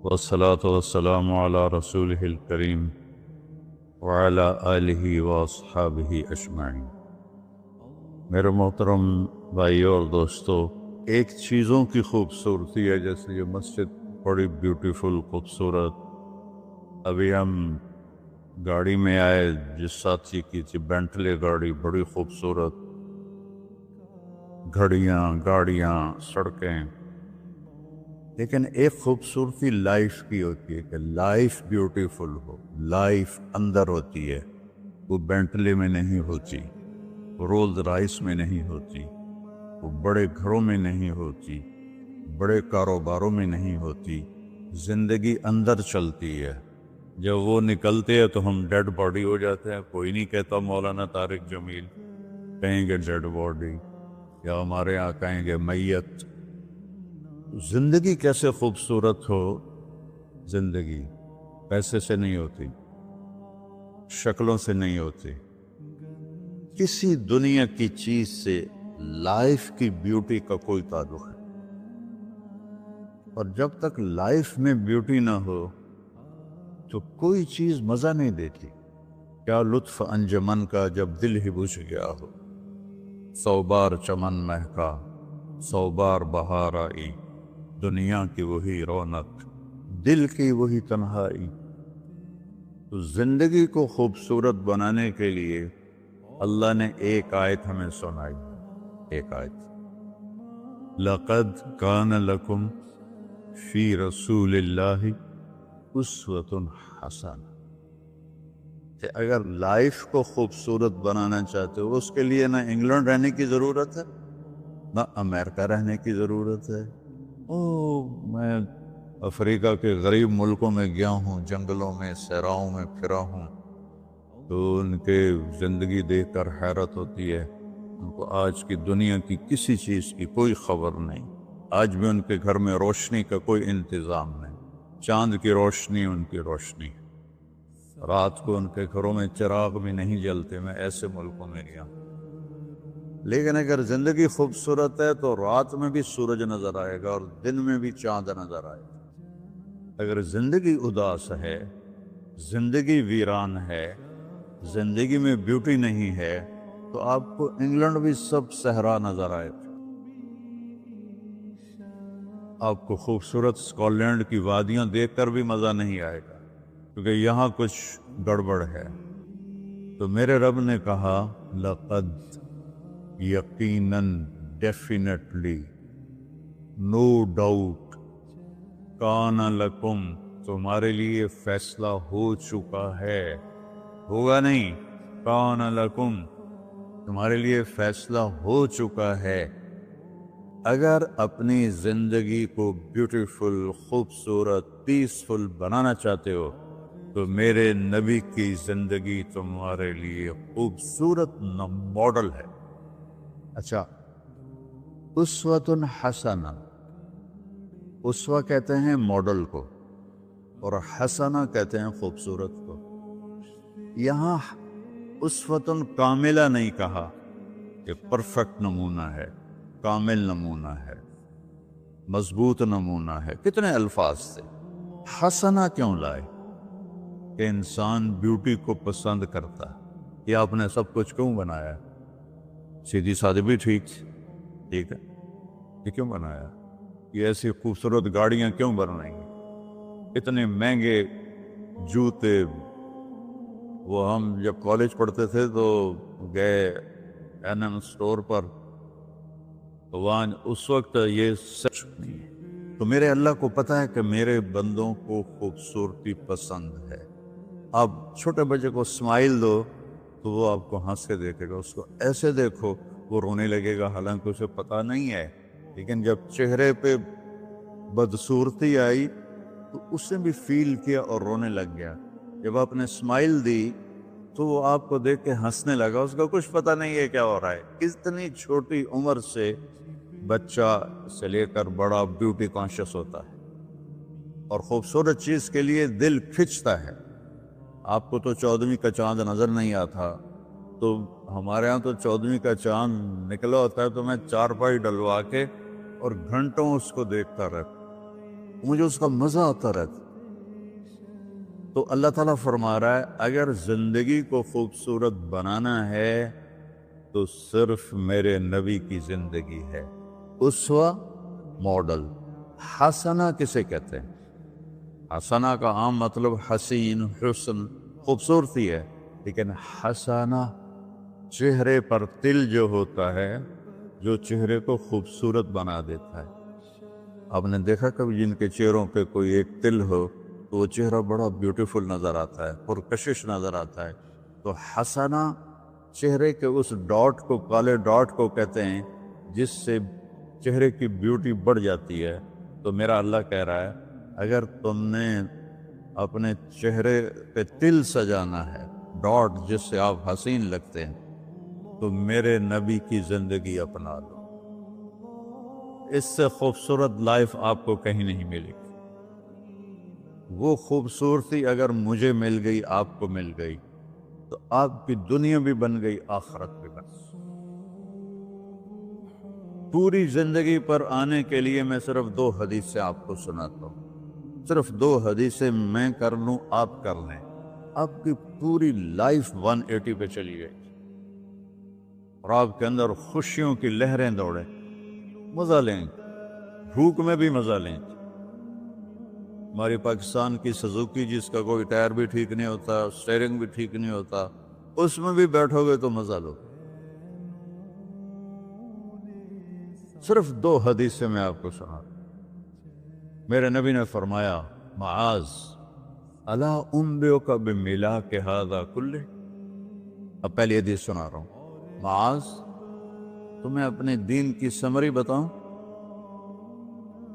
والصلاة والسلام على رسوله الكريم وعلى آلہ واصحابہ اجمعین۔ میرے محترم بھائیوں اور دوستو، ایک چیزوں کی خوبصورتی ہے، جیسے یہ مسجد بڑی بیوٹیفل خوبصورت۔ ابھی ہم گاڑی میں آئے، جس ساتھی کی تھی بینٹلے گاڑی، بڑی خوبصورت گھڑیاں، گاڑیاں، سڑکیں۔ لیکن ایک خوبصورتی لائف کی ہوتی ہے کہ لائف بیوٹیفل ہو، لائف اندر ہوتی ہے، وہ بینٹلے میں نہیں ہوتی، وہ رولز رائس میں نہیں ہوتی، وہ بڑے گھروں میں نہیں ہوتی، بڑے کاروباروں میں نہیں ہوتی۔ زندگی اندر چلتی ہے۔ جب وہ نکلتے ہیں تو ہم ڈیڈ باڈی ہو جاتے ہیں۔ کوئی نہیں کہتا مولانا طارق جمیل، کہیں گے ڈیڈ باڈی، یا ہمارے یہاں کہیں گے میت۔ زندگی کیسے خوبصورت ہو؟ زندگی پیسے سے نہیں ہوتی، شکلوں سے نہیں ہوتی، کسی دنیا کی چیز سے لائف کی بیوٹی کا کوئی تعلق ہے۔ اور جب تک لائف میں بیوٹی نہ ہو تو کوئی چیز مزہ نہیں دیتی۔ کیا لطف انجمن کا جب دل ہی بجھ گیا ہو، 100 بار چمن مہکا، 100 بار بہار آئی، دنیا کی وہی رونق، دل کی وہی تنہائی۔ تو زندگی کو خوبصورت بنانے کے لیے اللہ نے ایک آیت ہمیں سنائی، ایک آیت، لَقَدْ كَانَ لَكُمْ فِي رَسُولِ اللَّهِ أُسْوَةٌ حَسَنَةٌ۔ کہ اگر لائف کو خوبصورت بنانا چاہتے ہو، اس کے لیے نہ انگلینڈ رہنے کی ضرورت ہے، نہ امریکہ رہنے کی ضرورت ہے۔ میں افریقہ کے غریب ملکوں میں گیا ہوں، جنگلوں میں، صحراؤں میں پھرا ہوں، تو ان کے زندگی دیکھ کر حیرت ہوتی ہے۔ ان کو آج کی دنیا کی کسی چیز کی کوئی خبر نہیں۔ آج بھی ان کے گھر میں روشنی کا کوئی انتظام نہیں، چاند کی روشنی ان کی روشنی، رات کو ان کے گھروں میں چراغ بھی نہیں جلتے۔ میں ایسے ملکوں میں گیا ہوں۔ لیکن اگر زندگی خوبصورت ہے تو رات میں بھی سورج نظر آئے گا اور دن میں بھی چاند نظر آئے گا۔ اگر زندگی اداس ہے، زندگی ویران ہے، زندگی میں بیوٹی نہیں ہے، تو آپ کو انگلینڈ بھی سب صحرا نظر آئے گا۔ آپ کو خوبصورت اسکاٹ لینڈ کی وادیاں دیکھ کر بھی مزہ نہیں آئے گا، کیونکہ یہاں کچھ گڑبڑ ہے۔ تو میرے رب نے کہا لقد، یقیناً، ڈیفینیٹلی، نو ڈاؤٹ، کان لکم، تمہارے لیے فیصلہ ہو چکا ہے، ہوگا نہیں، کان لکم، تمہارے لیے فیصلہ ہو چکا ہے۔ اگر اپنی زندگی کو بیوٹیفل، خوبصورت، پیسفل بنانا چاہتے ہو تو میرے نبی کی زندگی تمہارے لیے خوبصورت ماڈل ہے۔ اچھا، اسوۃ حسنہ، اسوہ کہتے ہیں ماڈل کو، اور حسنہ کہتے ہیں خوبصورت کو۔ یہاں اسوۃ کاملہ نہیں کہا کہ پرفیکٹ نمونہ ہے، کامل نمونہ ہے، مضبوط نمونہ ہے، کتنے الفاظ سے۔ حسنہ کیوں لائے؟ کہ انسان بیوٹی کو پسند کرتا ہے۔ یہ آپ نے سب کچھ کیوں بنایا؟ سیدھی سادھی بھی ٹھیک ہے، یہ کیوں بنایا؟ یہ ایسی خوبصورت گاڑیاں کیوں بنائیں گے؟ اتنے مہنگے جوتے۔ وہ ہم جب کالج پڑھتے تھے تو گئے این اسٹور پر، تو وہاں اس وقت یہ سچ نہیں ہے۔ تو میرے اللہ کو پتہ ہے کہ میرے بندوں کو خوبصورتی پسند ہے۔ آپ چھوٹے بچے کو اسمائل دو تو وہ آپ کو ہنس کے دیکھے گا، اس کو ایسے دیکھو وہ رونے لگے گا، حالانکہ اسے پتہ نہیں ہے۔ لیکن جب چہرے پہ بدصورتی آئی تو اس نے بھی فیل کیا اور رونے لگ گیا۔ جب آپ نے اسمائل دی تو وہ آپ کو دیکھ کے ہنسنے لگا، اس کا کچھ پتہ نہیں ہے کیا ہو رہا ہے۔ کتنی چھوٹی عمر سے بچہ سے لے کر بڑا بیوٹی کانشیس ہوتا ہے، اور خوبصورت چیز کے لیے دل کھنچتا ہے۔ آپ کو تو 14ویں کا چاند نظر نہیں آتا، تو ہمارے ہاں تو 14ویں کا چاند نکلا ہوتا ہے تو میں چارپائی ڈلوا کے اور گھنٹوں اس کو دیکھتا رہتا۔ مجھے اس کا مزہ آتا رہتا۔ تو اللہ تعالیٰ فرما رہا ہے اگر زندگی کو خوبصورت بنانا ہے تو صرف میرے نبی کی زندگی ہے اسوہ، ماڈل۔ حسنہ کسے کہتے ہیں؟ حسنہ کا عام مطلب حسین، حسن، خوبصورتی ہے، لیکن حسنہ چہرے پر تل جو ہوتا ہے، جو چہرے کو خوبصورت بنا دیتا ہے۔ آپ نے دیکھا کبھی جن کے چہروں پہ کوئی ایک تل ہو تو وہ چہرہ بڑا بیوٹیفل نظر آتا ہے، پرکشش نظر آتا ہے۔ تو حسنہ چہرے کے اس ڈاٹ کو، کالے ڈاٹ کو کہتے ہیں جس سے چہرے کی بیوٹی بڑھ جاتی ہے۔ تو میرا اللہ کہہ رہا ہے اگر تم نے اپنے چہرے پہ تل سجانا ہے، ڈاٹ جس سے آپ حسین لگتے ہیں، تو میرے نبی کی زندگی اپنا لو۔ اس سے خوبصورت لائف آپ کو کہیں نہیں ملے گی۔ وہ خوبصورتی اگر مجھے مل گئی، آپ کو مل گئی، تو آپ کی دنیا بھی بن گئی، آخرت بھی بن گئی۔ پوری زندگی پر آنے کے لیے میں صرف 2 حدیثیں آپ کو سناتا ہوں، صرف 2 حدیثیں میں کر لوں، آپ کر لیں، آپ کی پوری لائف 180 پہ چلی گئی اور آپ کے اندر خوشیوں کی لہریں دوڑیں، مزہ لیں، بھوک میں بھی مزہ لیں۔ ہماری پاکستان کی سزوکی جس کا کوئی ٹائر بھی ٹھیک نہیں ہوتا، سٹیئرنگ بھی ٹھیک نہیں ہوتا، اس میں بھی بیٹھو گے تو مزہ لو۔ صرف 2 حدیثیں میں آپ کو سنا۔ میرے نبی نے فرمایا معاذ الا انبئک بملاک ھذا کلہ۔ اب پہلی حدیث سنا رہا ہوں، معاذ تمہیں اپنے دین کی سمری بتاؤں؟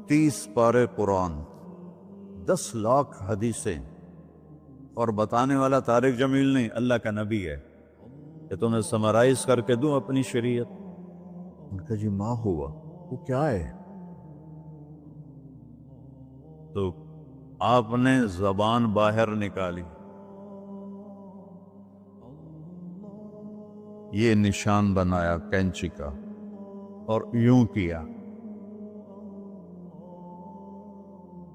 30 پارے قرآن، 10 لاکھ حدیثیں، اور بتانے والا طارق جمیل نہیں، اللہ کا نبی ہے، کہ تمہیں سمرائز کر کے دوں اپنی شریعت؟ ان کا جی ماں ہوا، وہ کیا ہے؟ تو آپ نے زبان باہر نکالی، یہ نشان بنایا کینچی کا اور یوں کیا،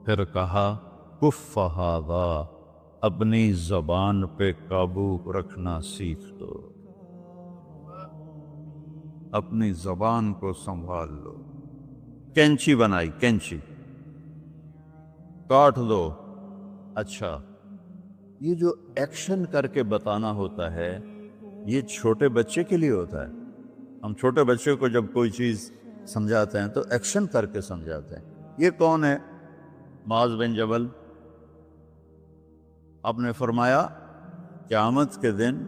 پھر کہا کف ھذا، اپنی زبان پہ قابو رکھنا سیکھ دو، اپنی زبان کو سنبھال لو۔ کینچی بنائی، کینچی، کاٹ دو۔ اچھا، یہ جو ایکشن کر کے بتانا ہوتا ہے یہ چھوٹے بچے کے لیے ہوتا ہے۔ ہم چھوٹے بچے کو جب کوئی چیز سمجھاتے ہیں تو ایکشن کر کے سمجھاتے ہیں۔ یہ کون ہے؟ معاذ بن جبل۔ آپ نے فرمایا قیامت کے دن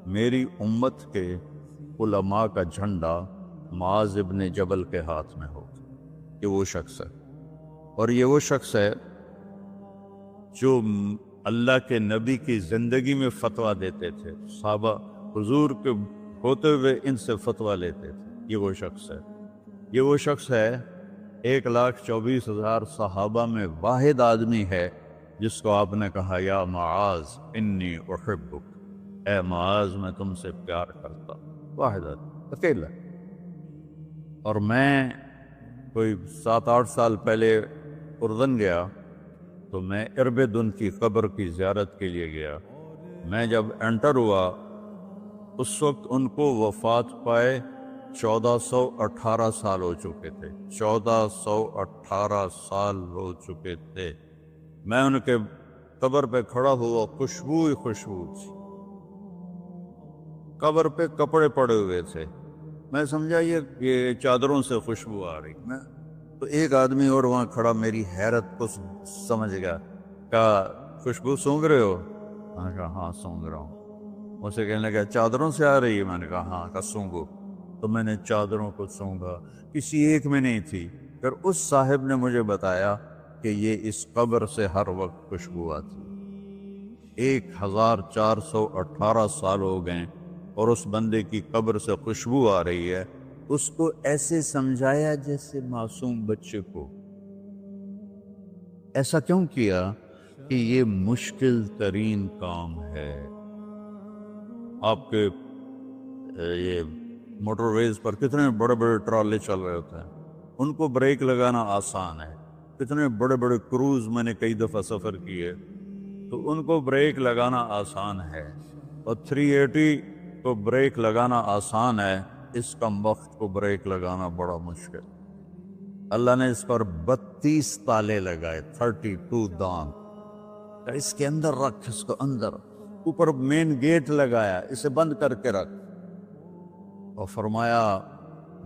میری امت کے علماء کا جھنڈا معاذ بن جبل کے ہاتھ میں ہوگا۔ یہ وہ شخص ہے، اور یہ وہ شخص ہے جو اللہ کے نبی کی زندگی میں فتویٰ دیتے تھے، صحابہ حضور کے ہوتے ہوئے ان سے فتویٰ لیتے تھے۔ یہ وہ شخص ہے، یہ وہ شخص ہے 1,24,000 صحابہ میں واحد آدمی ہے جس کو آپ نے کہا یا معاذ انی احبک، اے معاذ میں تم سے پیار کرتا ہوں، واحد آدمی، اکیلا۔ اور میں کوئی 7-8 سال پہلے اردن گیا تو میں اربدن کی قبر کی زیارت کے لیے گیا۔ میں جب انٹر ہوا اس وقت ان کو وفات پائے 1418 سال ہو چکے تھے، 1418 سال ہو چکے تھے۔ میں ان کے قبر پہ کھڑا ہوا، خوشبو ہی خوشبو تھی، قبر پہ کپڑے پڑے ہوئے تھے۔ میں سمجھا یہ چادروں سے خوشبو آ رہی۔ میں تو ایک آدمی اور وہاں کھڑا میری حیرت کو سمجھ گیا، کہا خوشبو سونگھ رہے ہو؟ میں نے کہا ہاں سونگھ رہا ہوں۔ اسے کہنے لگا چادروں سے آ رہی ہے؟ میں نے کہا ہاں۔ کہا سونگو۔ تو میں نے چادروں کو سونگا، کسی ایک میں نہیں تھی۔ پھر اس صاحب نے مجھے بتایا کہ یہ اس قبر سے ہر وقت خوشبو آتی، 1418 سال ہو گئے اور اس بندے کی قبر سے خوشبو آ رہی ہے۔ اس کو ایسے سمجھایا جیسے معصوم بچے کو۔ ایسا کیوں کیا؟ کہ یہ مشکل ترین کام ہے۔ آپ کے یہ موٹر ویز پر کتنے بڑے بڑے ٹرالے چل رہے ہوتے ہیں، ان کو بریک لگانا آسان ہے، اتنے بڑے بڑے کروز میں نے کئی دفعہ سفر کیے، تو ان کو بریک لگانا آسان ہے، اور 380 کو بریک لگانا آسان ہے، اس کم وقت کو بریک لگانا بڑا مشکل۔ اللہ نے اس پر 32 تالے لگائے، 32 دان، اس کے اندر رکھ، اس کو اندر، اوپر مین گیٹ لگایا، اسے بند کر کے رکھ، اور فرمایا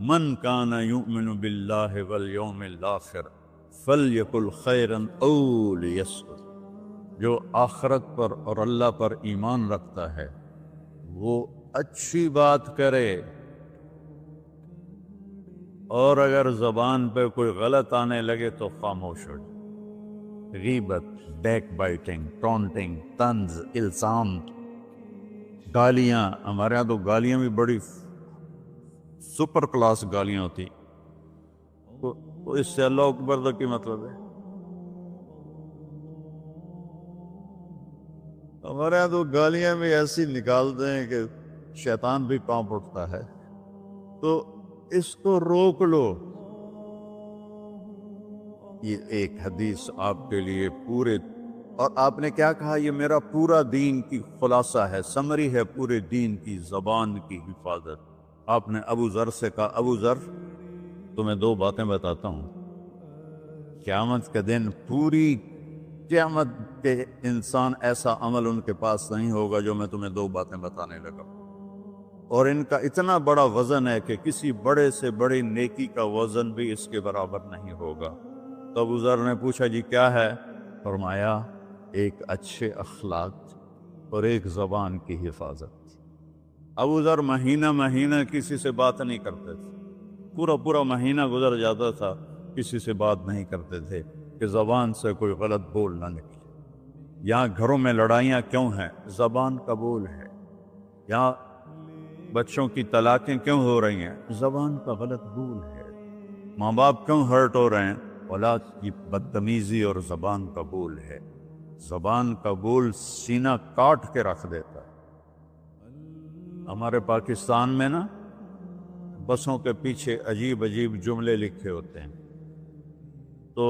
من کان یؤمن باللہ والیوم الاخر فلیقل خیرا او لیصمت، جو آخرت پر اور اللہ پر ایمان رکھتا ہے وہ اچھی بات کرے، اور اگر زبان پہ کوئی غلط آنے لگے تو خاموش ہو جائے۔ غیبت، بیک بائٹنگ، ٹونٹنگ، طنز، الزام، گالیاں، ہمارے یہاں تو گالیاں بھی بڑی سپر کلاس گالیاں ہوتی، تو اس سے اللہ اکبر کا کی مطلب ہے؟ ہمارے یہاں تو گالیاں بھی ایسی نکالتے ہیں کہ شیطان بھی کانپ اٹھتا ہے، تو اس کو روک لو۔ یہ ایک حدیث آپ کے لیے پورے، اور آپ نے کیا کہا؟ یہ میرا پورا دین کی خلاصہ ہے، سمری ہے پورے دین کی، زبان کی حفاظت۔ آپ نے ابو ذر سے کہا ابو ذر تمہیں 2 باتیں بتاتا ہوں، قیامت کے دن پوری قیامت کے انسان ایسا عمل ان کے پاس نہیں ہوگا جو میں تمہیں 2 باتیں بتانے لگا، اور ان کا اتنا بڑا وزن ہے کہ کسی بڑے سے بڑی نیکی کا وزن بھی اس کے برابر نہیں ہوگا۔ تو ابو ذر نے پوچھا جی کیا ہے؟ فرمایا ایک اچھے اخلاق اور ایک زبان کی حفاظت۔ ابو ذر مہینہ مہینہ کسی سے بات نہیں کرتے تھے، پورا مہینہ گزر جاتا تھا کسی سے بات نہیں کرتے تھے کہ زبان سے کوئی غلط بول نہ نکلے۔ یہاں گھروں میں لڑائیاں کیوں ہیں؟ زبان کا بول ہے۔ یہاں بچوں کی طلاقیں کیوں ہو رہی ہیں؟ زبان کا غلط بول ہے۔ ماں باپ کیوں ہرٹ ہو رہے ہیں؟ اولاد کی بدتمیزی اور زبان کا بول ہے۔ زبان کا بول سینہ کاٹ کے رکھ دیتا ہے۔ ہمارے پاکستان میں نا بسوں کے پیچھے عجیب عجیب جملے لکھے ہوتے ہیں۔ تو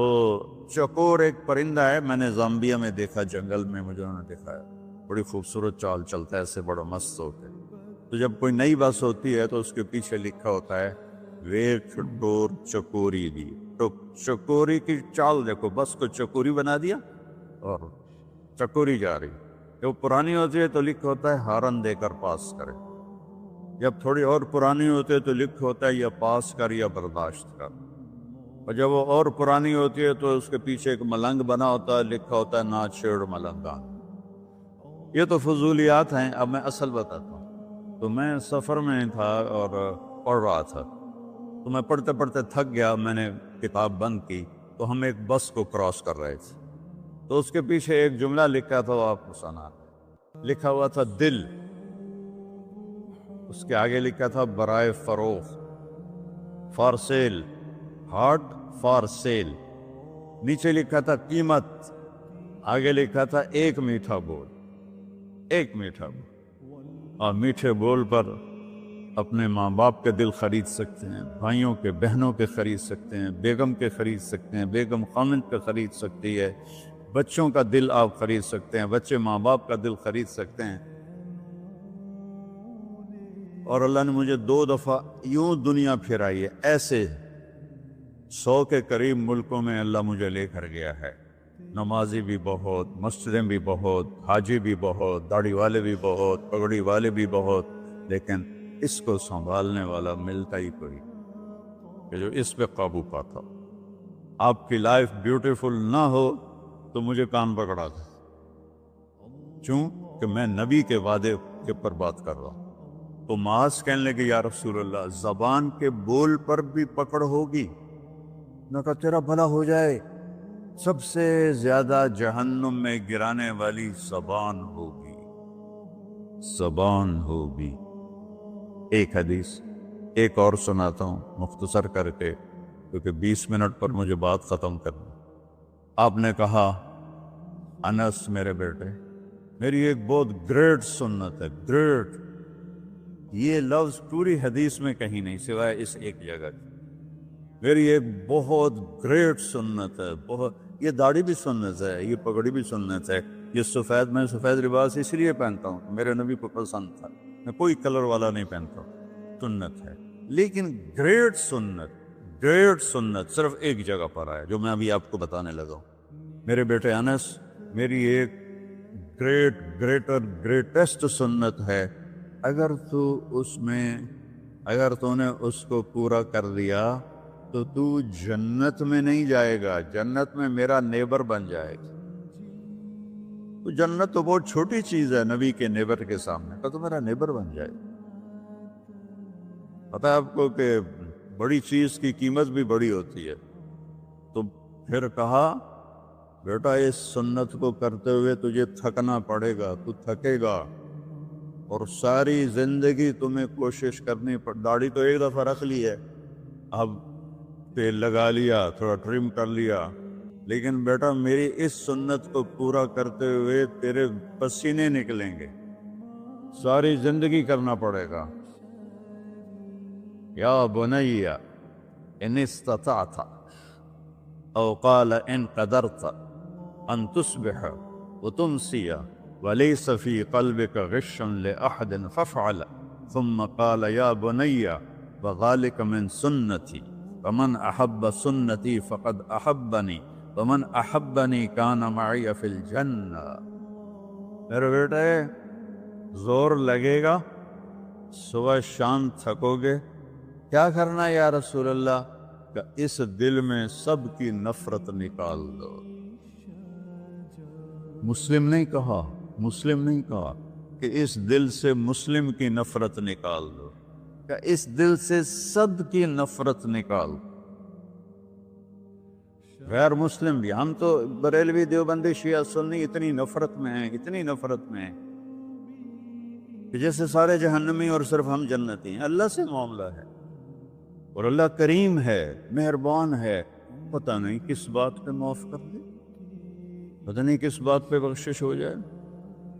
چکور ایک پرندہ ہے، میں نے زامبیا میں دیکھا، جنگل میں مجھے انہوں نے دکھایا، بڑی خوبصورت چال چلتا ہے ایسے، بڑا مست ہوتا ہے۔ تو جب کوئی نئی بس ہوتی ہے تو اس کے پیچھے لکھا ہوتا ہے ویک ڈور چکوری دی، تو چکوری کی چال دیکھو، بس کو چکوری بنا دیا اور چکوری جا رہی۔ جب پرانی ہوتی ہے تو لکھا ہوتا ہے ہارن دے کر پاس کرے، جب تھوڑی اور پرانی ہوتی ہے تو لکھا ہوتا ہے یا پاس کر یا برداشت کر، اور جب وہ اور پرانی ہوتی ہے تو اس کے پیچھے ایک ملنگ بنا ہوتا ہے، لکھا ہوتا ہے نا چھیڑ ملنگان۔ یہ تو فضولیات ہیں، اب میں اصل بتاتا ہوں۔ تو میں سفر میں تھا اور پڑھ رہا تھا، تو میں پڑھتے پڑھتے تھک گیا، میں نے کتاب بند کی، تو ہم ایک بس کو کراس کر رہے تھے، تو اس کے پیچھے ایک جملہ لکھا تھا، وہ آپ کو سنا، لکھا ہوا تھا دل، اس کے آگے لکھا تھا برائے فروخت، for sale, heart for sale, نیچے لکھا تھا قیمت، آگے لکھا تھا ایک میٹھا بول، ایک میٹھا بول۔ اور میٹھے بول پر اپنے ماں باپ کے دل خرید سکتے ہیں، بھائیوں کے، بہنوں کے خرید سکتے ہیں، بیگم کے خرید سکتے ہیں، بیگم خامند کا خرید سکتی ہے، بچوں کا دل آپ خرید سکتے ہیں، بچے ماں باپ کا دل خرید سکتے ہیں۔ اور اللہ نے مجھے 2 دفعہ یوں دنیا پھرائی ہے، ایسے 100 کے قریب ملکوں میں اللہ مجھے لے کر گیا ہے، نمازی بھی بہت، مسجدیں بھی بہت، حاجی بھی بہت، داڑھی والے بھی بہت، پگڑی والے بھی بہت، لیکن اس کو سنبھالنے والا ملتا ہی کوئی کہ جو اس پہ قابو پاتا۔ آپ کی لائف بیوٹیفل نہ ہو تو مجھے کان پکڑا دے، کیوں کہ میں نبی کے وعدے کے پر بات کر رہا ہوں۔ تو معاذ کہنے لگے یا رسول اللہ زبان کے بول پر بھی پکڑ ہوگی؟ میں کہا تیرا بھلا ہو جائے، سب سے زیادہ جہنم میں گرانے والی زبان ہوگی، زبان ہوگی۔ ایک حدیث ایک اور سناتا ہوں مختصر کر کے، کیونکہ 20 منٹ پر مجھے بات ختم کرنا۔ آپ نے کہا انس میرے بیٹے، میری ایک بہت گریٹ سنت ہے، گریٹ، یہ لفظ پوری حدیث میں کہیں نہیں سوائے اس ایک جگہ۔ میری ایک بہت گریٹ سنت ہے، بہت، یہ داڑھی بھی سنت ہے، یہ پگڑی بھی سنت ہے، یہ سفید، میں سفید لباس اس لیے پہنتا ہوں، میرے نبی کو پسند تھا، میں کوئی کلر والا نہیں پہنتا ہوں، سنت ہے۔ لیکن گریٹ سنت صرف ایک جگہ پر آیا جو میں ابھی آپ کو بتانے لگا ہوں۔ میرے بیٹے انس، میری ایک گریٹسٹ سنت ہے، اگر تو نے اس کو پورا کر لیا تو جنت میں نہیں جائے گا، جنت میں میرا نیبر بن جائے گا۔ تو جنت تو بہت چھوٹی چیز ہے نبی کے نیبر کے سامنے، تو میرا نیبر بن جائے گا۔ پتہ ہے آپ کو کہ بڑی چیز کی قیمت بھی بڑی ہوتی ہے۔ تو پھر کہا بیٹا اس سنت کو کرتے ہوئے تجھے تھکنا پڑے گا، تو تھکے گا، اور ساری زندگی تمہیں کوشش کرنی داڑھی تو ایک دفعہ رکھ لی ہے، اب تیل لگا لیا، تھوڑا ٹرم کر لیا، لیکن بیٹا میری اس سنت کو پورا کرتے ہوئے تیرے پسینے نکلیں گے، ساری زندگی کرنا پڑے گا۔ یا بنی ان استطعت او قال ان قدرت ان تصبح وتمسي وليس في قلبك غش لأحد فافعل، ثم قال يا بني وذلك من سنتي فمن أحب سنتي فقد أحبني ومن أحبني كان معي في الجنة۔ میرے بیٹے زور لگے گا، صبح شام تھکو گے، کیا کرنا ہے یا رسول اللہ؟ کہ اس دل میں سب کی نفرت نکال دو۔ مسلم نہیں کہا کہ اس دل سے مسلم کی نفرت نکال دو، کہ اس دل سے سب کی نفرت نکال دو، غیر مسلم بھی۔ ہم تو بریلوی، دیوبندی، شیعہ، سنی اتنی نفرت میں ہیں کہ جیسے سارے جہنمی اور صرف ہم جنتی ہیں۔ اللہ سے معاملہ ہے، اور اللہ کریم ہے، مہربان ہے، پتہ نہیں کس بات پہ معاف کر دے، پتہ نہیں کس بات پہ بخشش ہو جائے۔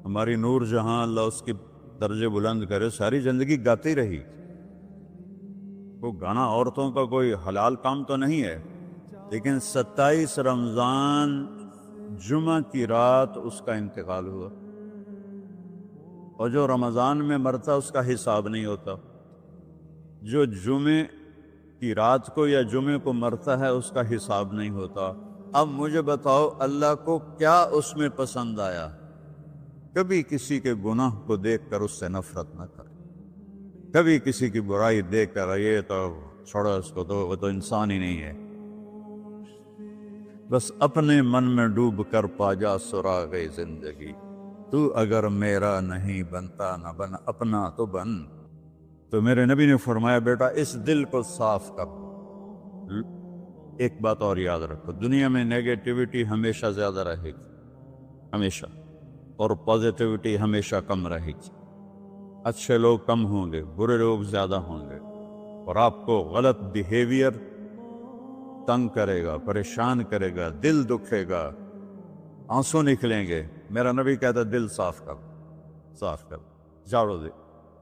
ہماری نور جہاں، اللہ اس کی درجے بلند کرے، ساری زندگی گاتی رہی۔ وہ گانا عورتوں کا کوئی حلال کام تو نہیں ہے، لیکن 27 رمضان جمعہ کی رات اس کا انتقال ہوا، اور جو رمضان میں مرتا اس کا حساب نہیں ہوتا، جو جمعے کی رات کو یا جمعے کو مرتا ہے اس کا حساب نہیں ہوتا۔ اب مجھے بتاؤ اللہ کو کیا اس میں پسند آیا؟ کبھی کسی کے گناہ کو دیکھ کر اس سے نفرت نہ کر، کبھی کسی کی برائی دیکھ کر یہ تو چھوڑو اس کو، تو وہ تو انسان ہی نہیں ہے۔ بس اپنے من میں ڈوب کر پا جا سراغ زندگی، تو اگر میرا نہیں بنتا نہ بن اپنا تو بن۔ تو میرے نبی نے فرمایا بیٹا اس دل کو صاف کر۔ ایک بات اور یاد رکھو، دنیا میں نیگیٹیوٹی ہمیشہ زیادہ رہے گی، ہمیشہ، اور پازیٹیوٹی ہمیشہ کم رہے گی۔ اچھے لوگ کم ہوں گے، برے لوگ زیادہ ہوں گے، اور آپ کو غلط بیہیویئر تنگ کرے گا، پریشان کرے گا، دل دکھے گا، آنسو نکلیں گے۔ میرا نبی کہتا دل صاف کر، جھاڑو دے۔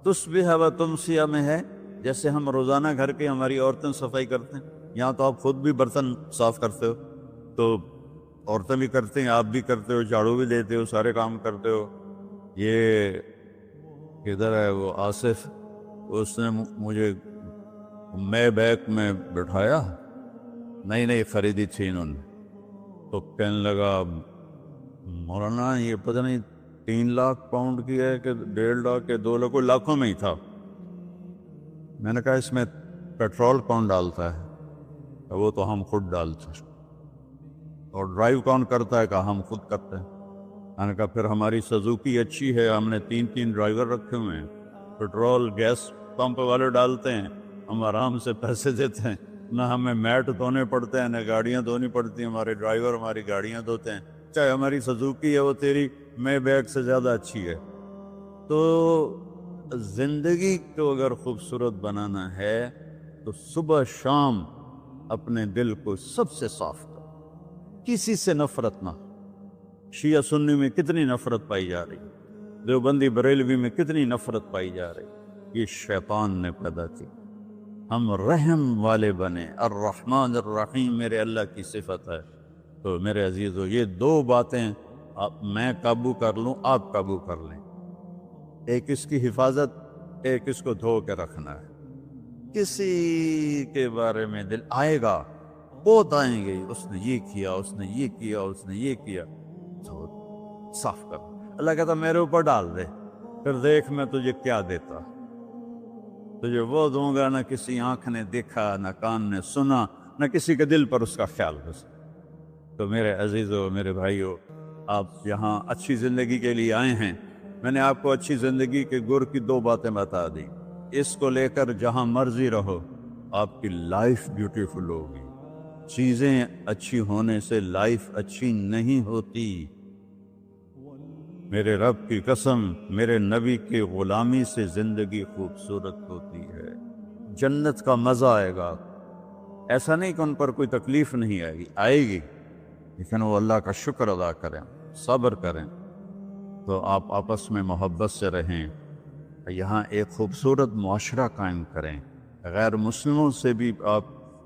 تصبح و تمسی میں ہے، جیسے ہم روزانہ گھر کے ہماری عورتیں صفائی کرتے ہیں، یہاں تو آپ خود بھی برتن صاف کرتے ہو، تو عورتیں بھی کرتے ہیں، آپ بھی کرتے ہو، جھاڑو بھی دیتے ہو، سارے کام کرتے ہو۔ یہ کدھر ہے وہ آصف، اس نے مجھے میں بیک میں بٹھایا، نئی خریدی تھی انہوں نے، تو کہنے لگا مولانا یہ پتہ نہیں 3 لاکھ پاؤنڈ کی ہے کہ 1.5 لاکھ کے 2 لاکھ، کوئی لاکھوں میں ہی تھا۔ میں نے کہا اس میں پیٹرول کون ڈالتا ہے؟ وہ تو ہم خود ڈالتے ہیں۔ اور ڈرائیو کون کرتا ہے؟ کہا ہم خود کرتے ہیں۔ میں نے کہا پھر ہماری سزوکی اچھی ہے، ہم نے 3 ڈرائیور رکھے ہوئے ہیں، پیٹرول گیس پمپ والے ڈالتے ہیں، ہم آرام سے پیسے دیتے ہیں، نہ ہمیں میٹ دھونے پڑتے ہیں، نہ گاڑیاں دھونی پڑتی ہیں، ہمارے ڈرائیور ہماری گاڑیاں دھوتے ہیں، چاہے ہماری سزوکی ہے وہ تیری میں بیگ سے زیادہ اچھی ہے۔ تو زندگی کو اگر خوبصورت بنانا ہے تو صبح شام اپنے دل کو سب سے صاف کرو، کسی سے نفرت نہ۔ شیعہ سنی میں کتنی نفرت پائی جا رہی، دیوبندی بریلوی میں کتنی نفرت پائی جا رہی، یہ شیطان نے پیدا کی۔ ہم رحم والے بنیں۔ الرحمن الرحیم میرے اللہ کی صفت ہے۔ تو میرے عزیزو، یہ دو باتیں میں قابو کر لوں، آپ قابو کر لیں۔ ایک اس کی حفاظت، ایک اس کو دھو کے رکھنا ہے۔ کسی کے بارے میں دل آئے گا، بہت آئیں گے، اس نے یہ کیا، اس نے یہ کیا، اس نے یہ کیا، تو صاف کر۔ اللہ کہتا میرے اوپر ڈال دے، پھر دیکھ میں تجھے کیا دیتا۔ تجھے وہ دوں گا نہ کسی آنکھ نے دیکھا، نہ کان نے سنا، نہ کسی کے دل پر اس کا خیال گزرا۔ تو میرے عزیزو، میرے بھائیو، آپ یہاں اچھی زندگی کے لیے آئے ہیں۔ میں نے آپ کو اچھی زندگی کے گر کی دو باتیں بتا دی۔ اس کو لے کر جہاں مرضی رہو، آپ کی لائف بیوٹیفل ہوگی۔ چیزیں اچھی ہونے سے لائف اچھی نہیں ہوتی۔ میرے رب کی قسم، میرے نبی کی غلامی سے زندگی خوبصورت ہوتی ہے۔ جنت کا مزہ آئے گا۔ ایسا نہیں کہ ان پر کوئی تکلیف نہیں آئے گی، آئے گی، لیکن وہ اللہ کا شکر ادا کریں، صبر کریں۔ تو آپ آپس میں محبت سے رہیں، یہاں ایک خوبصورت معاشرہ قائم کریں، غیر مسلموں سے بھی آپ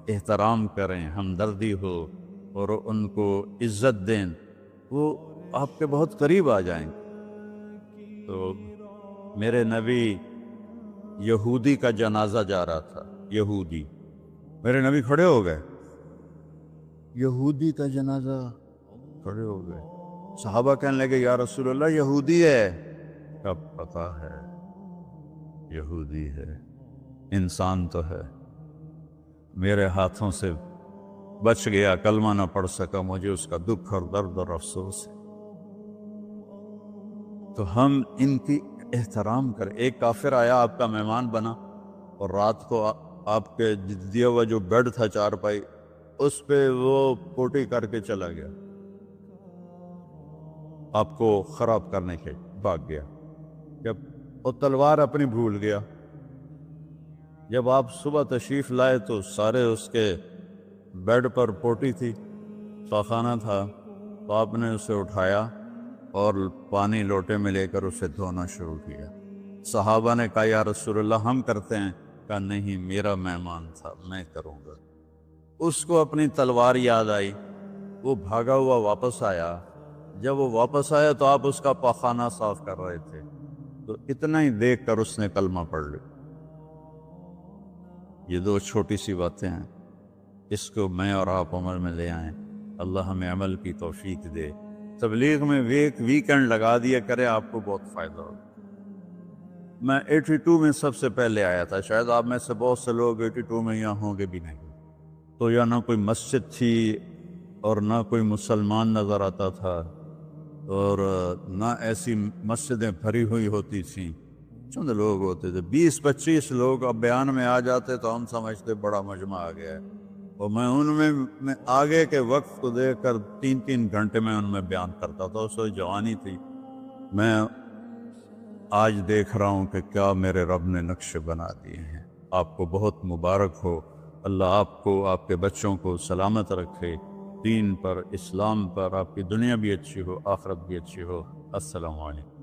احترام کریں، ہمدردی ہو اور ان کو عزت دیں، وہ آپ کے بہت قریب آ جائیں۔ تو میرے نبی یہودی کا جنازہ جا رہا تھا، یہودی، میرے نبی کھڑے ہو گئے، یہودی کا جنازہ، کھڑے ہو گئے۔ صحابہ کہنے لگے یا رسول اللہ یہودی ہے۔ کب پتا ہے یہودی ہے، انسان تو ہے، میرے ہاتھوں سے بچ گیا، کلمہ نہ پڑھ سکا، مجھے اس کا دکھ اور درد اور افسوس ہے۔ تو ہم ان کی احترام کریں۔ ایک کافر آیا، آپ کا مہمان بنا، اور رات کو آپ کے دیا ہوا جو بیڈ تھا چارپائی، اس پہ وہ پوٹی کر کے چلا گیا، آپ کو خراب کرنے کے بھاگ گیا۔ جب وہ تلوار اپنی بھول گیا، جب آپ صبح تشریف لائے تو سارے اس کے بیڈ پر پوٹی تھی، پاخانہ تھا، تو آپ نے اسے اٹھایا اور پانی لوٹے میں لے کر اسے دھونا شروع کیا۔ صحابہ نے کہا یا رسول اللہ ہم کرتے ہیں؟ کہا نہیں، میرا مہمان تھا، میں کروں گا۔ اس کو اپنی تلوار یاد آئی، وہ بھاگا ہوا واپس آیا۔ جب وہ واپس آیا تو آپ اس کا پاخانہ صاف کر رہے تھے، تو اتنا ہی دیکھ کر اس نے کلمہ پڑھ لیا۔ یہ دو چھوٹی سی باتیں ہیں، اس کو میں اور آپ عمل میں لے آئیں، اللہ ہمیں عمل کی توفیق دے۔ تبلیغ میں ایک ویکنڈ لگا دیا کرے، آپ کو بہت فائدہ ہوگا۔ میں 82 میں سب سے پہلے آیا تھا، شاید آپ میں سے بہت سے لوگ 82 میں یہاں ہوں گے بھی نہیں۔ تو یا نہ کوئی مسجد تھی اور نہ کوئی مسلمان نظر آتا تھا، اور نہ ایسی مسجدیں بھری ہوئی ہوتی تھیں، چند لوگ ہوتے تھے، 20-25 لوگ۔ اب بیان میں آ جاتے تو ہم سمجھتے بڑا مجمع آ گیا ہے، اور میں ان میں آگے کے وقت کو دیکھ کر 3 گھنٹے میں ان میں بیان کرتا تھا۔ اس وقت جوانی تھی۔ میں آج دیکھ رہا ہوں کہ کیا میرے رب نے نقشے بنا دیے ہیں۔ آپ کو بہت مبارک ہو، اللہ آپ کو، آپ کے بچوں کو سلامت رکھے، دین پر، اسلام پر، آپ کی دنیا بھی اچھی ہو، آخرت بھی اچھی ہو۔ السلام علیکم۔